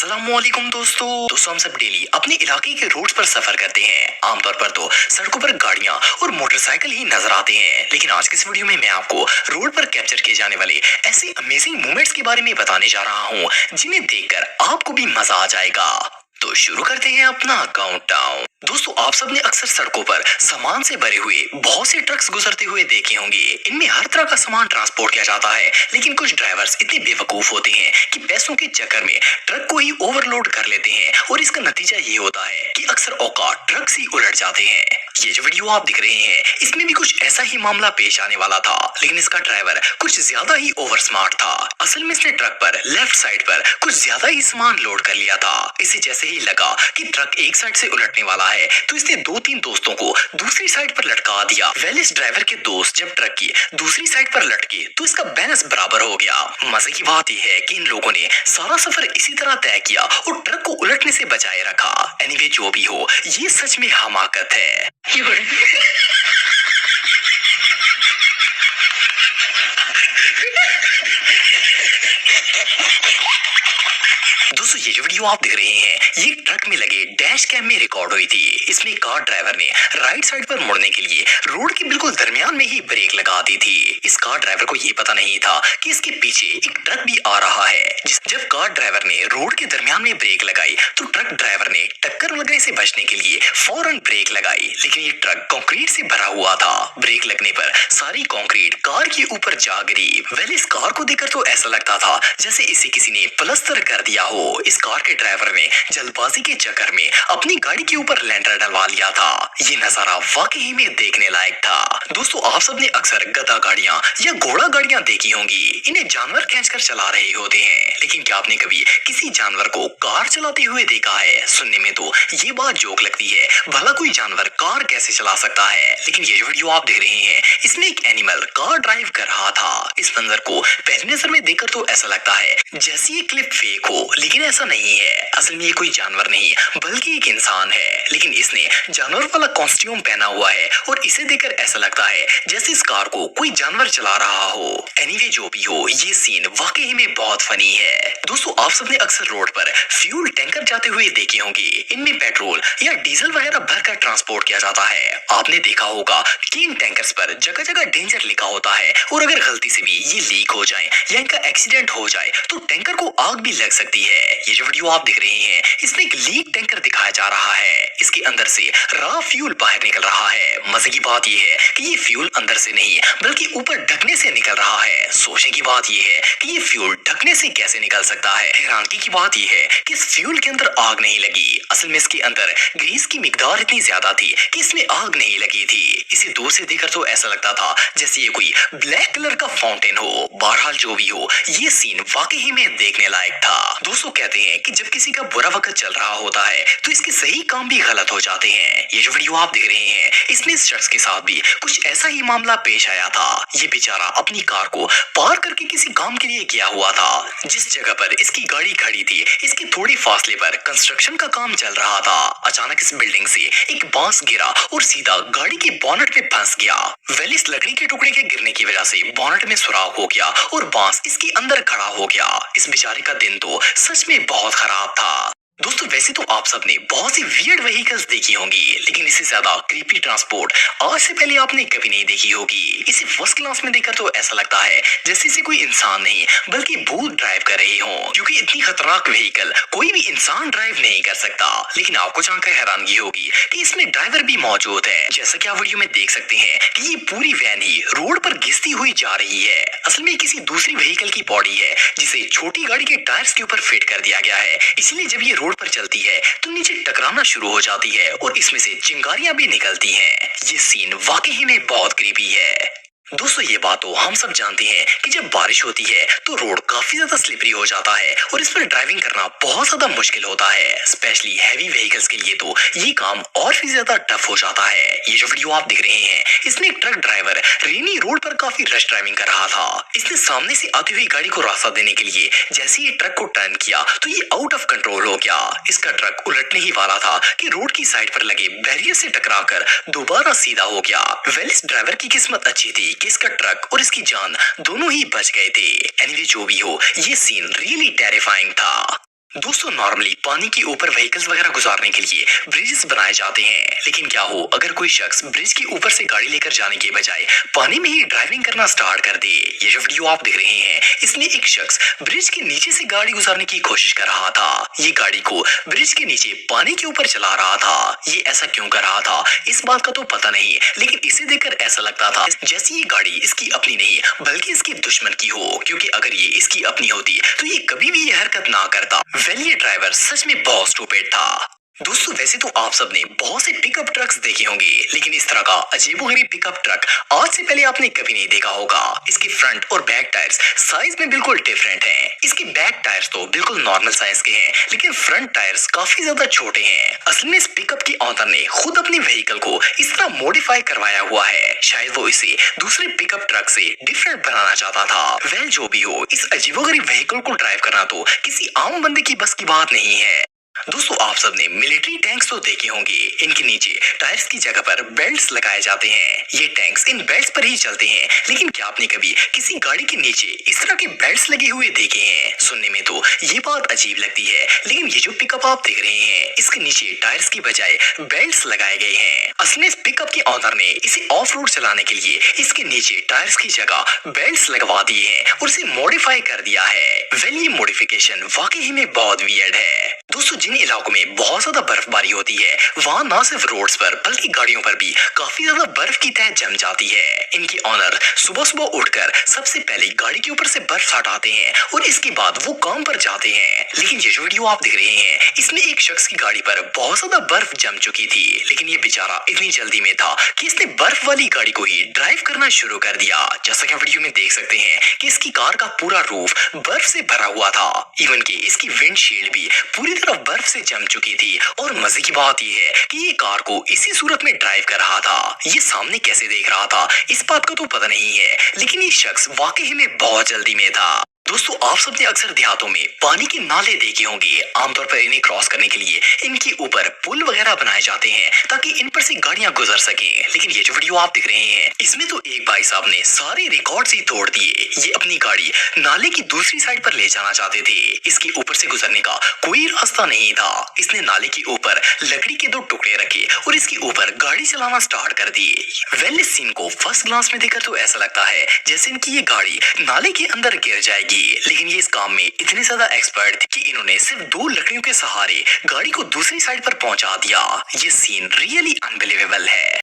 अस्सलामुअलैकुम दोस्तों हम सब डेली अपने इलाके के रोड्स पर सफर करते हैं। आमतौर पर तो सड़कों पर गाड़ियां और मोटरसाइकिल ही नजर आते हैं, लेकिन आज के इस वीडियो में मैं आपको रोड पर कैप्चर किए जाने वाले ऐसे अमेजिंग मोमेंट्स के बारे में बताने जा रहा हूँ जिन्हें देखकर आपको भी मजा आ जाएगा। तो शुरू करते हैं अपना काउंटडाउन। दोस्तों, आप सबने अक्सर सड़कों पर सामान से भरे हुए बहुत से ट्रक्स गुजरते हुए देखे होंगे। इनमें हर तरह का सामान ट्रांसपोर्ट किया जाता है, लेकिन कुछ ड्राइवर्स इतने बेवकूफ होते हैं कि पैसों के चक्कर में ट्रक को ही ओवरलोड कर लेते हैं और इसका नतीजा ये होता है कि अक्सर औकात ट्रक ही उलट जाते हैं। ये जो वीडियो आप दिख रहे हैं, इसमें भी कुछ ऐसा ही मामला पेश आने वाला था, लेकिन इसका ड्राइवर कुछ ज्यादा ही ओवर स्मार्ट था। असल में इसने ट्रक पर लेफ्ट साइड पर कुछ ज्यादा ही सामान लोड कर लिया था। इसे जैसे ही लगा कि ट्रक एक साइड से उलटने वाला है, तो इसने 2-3 दोस्तों को दूसरी साइड पर लटका दिया। वेल, इस ड्राइवर के दोस्त जब ट्रक की दूसरी साइड पर लटके तो इसका बैलेंस बराबर हो गया। मजे की बात यह है कि इन लोगों ने सारा सफर इसी तरह तय किया और ट्रक को उलटने से बचाए रखा। एनीवे, जो भी हो, ये सच में हमाकत है। दोस्तों, ये जो वीडियो आप देख रहे हैं, ये ट्रक में लगे डैश कैम में रिकॉर्ड हुई थी। इसमें कार ड्राइवर ने राइट साइड पर मुड़ने के लिए रोड के बिल्कुल दरमियान में ही ब्रेक लगा दी थी। इस कार ड्राइवर को ये पता नहीं था कि इसके पीछे एक ट्रक भी आ रहा है। जब कार ड्राइवर ने रोड के दरमियान में ब्रेक लगाई तो ट्रक ड्राइवर ने टक्कर लगने से बचने के लिए फौरन ब्रेक लगाई, लेकिन ये ट्रक कंक्रीट से भरा हुआ था। ब्रेक लगने पर सारी कंक्रीट कार के ऊपर जा गिरी। वेल, इस कार को देखकर तो ऐसा लगता था जैसे इसे किसी ने प्लास्टर कर दिया हो। इस कार के ड्राइवर ने जल्दबाजी के चक्कर में अपनी गाड़ी के ऊपर लैंडर डलवा लिया था। ये नजारा वाकई में देखने लायक था। दोस्तों, आप सबने अक्सर गधा गाड़ियां या घोड़ा गाड़ियां देखी होंगी। इन्हें जानवर खींचकर चला रहे होते हैं, लेकिन क्या आपने कभी किसी जानवर को कार चलाते हुए देखा है? सुनने में तो ये बात जोक लगती है, भला कोई जानवर कार कैसे चला सकता है? लेकिन ये जो वीडियो आप देख रहे हैं, इसमें एक एनिमल कार ड्राइव कर रहा था। इस मंजर को पहली नजर में देखकर तो ऐसा लगता है जैसे ये क्लिप फेक हो, लेकिन ऐसा नहीं है। असल में ये कोई जानवर नहीं बल्कि एक इंसान है, लेकिन इसने जानवर वाला कॉस्ट्यूम पहना हुआ है और इसे देखकर ऐसा लगता है जैसे इस कार को कोई जानवर चला रहा हो। एनीवे, जो भी हो, ये सीन वाकई में बहुत फनी है। दोस्तों, आप सबने अक्सर रोड पर फ्यूल टैंकर जाते हुए देखे होंगे। इनमें पेट्रोल या डीजल वगैरह भरकर ट्रांसपोर्ट किया जाता है। आपने देखा होगा कि इन टैंकर्स पर जगह जगह डेंजर लिखा होता है और अगर गलती से भी ये लीक हो जाए या इनका एक्सीडेंट हो जाए तो टैंकर को आग भी लग सकती है। ये जो वीडियो आप देख रहे हैं, इसमें एक लीक टैंकर दिखाया जा रहा है। इसके अंदर से रॉ फ्यूल बाहर निकल रहा है। मजे की बात यह है कि ये फ्यूल अंदर से नहीं बल्कि ऊपर ढकने से निकल रहा है। सोचने की बात यह है कि ये फ्यूल ढकने से कैसे निकल सकता है। हैरानगी की बात यह है कि इस फ्यूल के अंदर आग नहीं लगी। असल में इसके अंदर ग्रीस की मिकदार इतनी ज्यादा थी कि इसमें आग नहीं लगी थी। इसे दूर से देखकर तो ऐसा लगता था जैसे ये कोई ब्लैक कलर का फाउंटेन हो। बहरहाल, जो भी हो, ये सीन वाकई में देखने लायक था। दोस्तों, कहते हैं कि जब किसी का बुरा वक्त चल रहा होता है तो इसके सही काम भी गलत हो जाते हैं। ये जो वीडियो आप देख रहे हैं, इसमें इस शख्स के साथ भी कुछ ऐसा ही मामला पेश आया था। ये बेचारा अपनी कार को पार करके किसी काम के लिए गया हुआ था। जिस जगह पर इसकी गाड़ी खड़ी थी, इसके थोड़ी फासले पर कंस्ट्रक्शन का काम चल रहा था। अचानक इस बिल्डिंग से एक बांस गिरा और सीधा गाड़ी के बोनट पे फंस गया। वेल, इस लकड़ी के टुकड़े के गिरने की वजह से बोनट में सुराख हो गया और बांस इसके अंदर खड़ा हो गया। इस बेचारे का दिन तो सच में बहुत खराब था। दोस्तों, वैसे तो आप सबने बहुत सी वियर्ड व्हीकल्स देखी होंगी, लेकिन इससे ज्यादा क्रीपी ट्रांसपोर्ट आज से पहले आपने कभी नहीं देखी होगी। इसे फर्स्ट क्लास में देखकर तो ऐसा लगता है जैसे इसे कोई इंसान नहीं बल्कि भूत ड्राइव कर रहे हो, क्योंकि इतनी खतरनाक व्हीकल कोई भी इंसान ड्राइव नहीं कर सकता। लेकिन आपको जानकर हैरानगी होगी कि इसमें ड्राइवर भी मौजूद है। जैसा कि आप वीडियो में देख सकते हैं कि ये पूरी वैन ही रोड पर घिसती हुई जा रही है। असल में किसी दूसरी व्हीकल की बॉडी है जिसे छोटी गाड़ी के टायर्स के ऊपर फिट कर दिया गया है। इसलिए जब ये रोड पर चलती है तो नीचे टकराना शुरू हो जाती है और इसमें से चिंगारियां भी निकलती हैं। ये सीन वाकई में बहुत क्रीपी है। दोस्तों, ये बात तो हम सब जानते हैं कि जब बारिश होती है तो रोड काफी ज्यादा स्लिपरी हो जाता है और इस पर ड्राइविंग करना बहुत ज्यादा मुश्किल होता है। स्पेशली हैवी व्हीकल्स के लिए तो ये काम और भी ज्यादा टफ हो जाता है। ये जो वीडियो आप देख रहे हैं, इसमें एक ट्रक ड्राइवर रेनी रोड पर काफी रश ड्राइविंग कर रहा था। इसने सामने से आती हुई गाड़ी को रास्ता देने के लिए जैसे ही ट्रक को टर्न किया तो ये आउट ऑफ कंट्रोल हो गया। इसका ट्रक उलटने ही वाला था कि रोड की साइड पर लगे बैरियर से टकराकर दोबारा सीधा हो गया। वेल, इस ड्राइवर की किस्मत अच्छी थी कि इसका ट्रक और इसकी जान दोनों ही बच गए थे। एनीवे, जो भी हो, ये सीन रियली टेरिफाइंग था। दोस्तों नॉर्मली पानी के ऊपर व्हीकल्स वगैरह गुजारने के लिए ब्रिजेस बनाए जाते हैं, लेकिन क्या हो अगर कोई शख्स ब्रिज के ऊपर से गाड़ी लेकर जाने के बजाय पानी में ही ड्राइविंग करना स्टार्ट कर दे। ये जो वीडियो आप देख रहे हैं इसमें एक शख्स ब्रिज के नीचे से गाड़ी गुजारने की कोशिश कर रहा था। ये गाड़ी को ब्रिज के नीचे पानी के ऊपर चला रहा था। ये ऐसा क्यों कर रहा था इस बात का तो पता नहीं, लेकिन इसे देखकर ऐसा लगता था जैसे ये गाड़ी इसकी अपनी नहीं बल्कि इसकी दुश्मन की हो, क्योंकि अगर ये इसकी अपनी होती तो ये कभी भी ये हरकत ना करता। वेल ये ड्राइवर सच में बहुत स्टूपिड था। दोस्तों वैसे तो आप सबने बहुत से पिकअप ट्रक्स देखे होंगे, लेकिन इस तरह का अजीबोगरीब पिकअप ट्रक आज से पहले आपने कभी नहीं देखा होगा। इसके फ्रंट और बैक टायर्स साइज में बिल्कुल डिफरेंट हैं। इसके बैक टायर्स तो बिल्कुल नॉर्मल साइज के हैं, लेकिन फ्रंट टायर्स काफी ज्यादा छोटे हैं। असल में इस पिकअप की ऑनर ने खुद अपने व्हीकल को इस तरह मॉडिफाई करवाया हुआ है। शायद वो इसे दूसरे पिकअप ट्रक से डिफरेंट बनाना चाहता था। वेल जो भी हो, इस अजीबोगरीब व्हीकल को ड्राइव करना तो किसी आम बंदे की बस की बात नहीं है। दोस्तों आप सबने मिलिट्री टैंक्स तो देखे होंगे। इनके नीचे टायर्स की जगह पर बेल्ट्स लगाए जाते हैं। ये टैंक्स इन बेल्ट्स पर ही चलते हैं, लेकिन क्या आपने कभी किसी गाड़ी के नीचे इस तरह के बेल्ट्स लगे हुए देखे हैं? सुनने में तो ये बात अजीब लगती है, लेकिन ये जो पिकअप आप देख रहे हैं इसके नीचे टायर्स की बजाय बेल्ट्स लगाए गए हैं। असल में इस पिकअप के ऑनर ने इसे ऑफ रोड चलाने के लिए इसके नीचे टायर्स की जगह बेल्ट्स लगवा दिए हैं और इसे मॉडिफाई कर दिया है। वेल ये मॉडिफिकेशन वाकई में बहुत वियर्ड है। दोस्तों जिन इलाकों में बहुत ज्यादा बर्फबारी होती है वहाँ न सिर्फ रोड्स पर बल्कि गाड़ियों पर भी काफी ज्यादा बर्फ की तह जम जाती है। इनके ऑनर सुबह सुबह उठकर सबसे पहले गाड़ी के ऊपर से बर्फ हटाते हैं और इसके बाद वो काम पर जाते हैं। लेकिन ये जो वीडियो आप देख रहे हैं इसमें एक शख्स की गाड़ी पर बहुत ज्यादा बर्फ जम चुकी थी, लेकिन ये बेचारा इतनी जल्दी में था कि इसने बर्फ वाली गाड़ी को ही ड्राइव करना शुरू कर दिया। जैसा कि वीडियो में देख सकते हैं कि इसकी कार का पूरा रूफ बर्फ से भरा हुआ था। इवन की इसकी विंडशील्ड भी पूरी तरह बर्फ से जम चुकी थी। और मजे की बात यह है कि ये कार को इसी सूरत में ड्राइव कर रहा था। ये सामने कैसे देख रहा था इस बात का तो पता नहीं है, लेकिन ये शख्स वाकई में बहुत जल्दी में था। दोस्तों आप सबने अक्सर देहातों में पानी के नाले देखे होंगे। आमतौर पर इन्हें क्रॉस करने के लिए इनके ऊपर पुल वगैरह बनाए जाते हैं ताकि इन पर से गाड़ियां गुजर सकें। लेकिन ये जो वीडियो आप देख रहे हैं इसमें तो एक भाई साहब ने सारे रिकॉर्ड्स ही तोड़ दिए। ये अपनी गाड़ी नाले की दूसरी साइड पर ले जाना चाहते थे। इसके ऊपर से गुजरने का कोई रास्ता नहीं था। इसने नाले के ऊपर लकड़ी के 2 टुकड़े रखे और इसके ऊपर गाड़ी चलाना स्टार्ट कर दी। वेल इस सीन को फर्स्ट ग्लांस में देखकर तो ऐसा लगता है जैसे इनकी ये गाड़ी नाले के अंदर गिर जाएगी, लेकिन ये इस काम में इतने ज्यादा एक्सपर्ट थे कि इन्होंने सिर्फ 2 लकड़ियों के सहारे गाड़ी को दूसरी साइड पर पहुंचा दिया। ये सीन रियली अनबिलीवेबल है।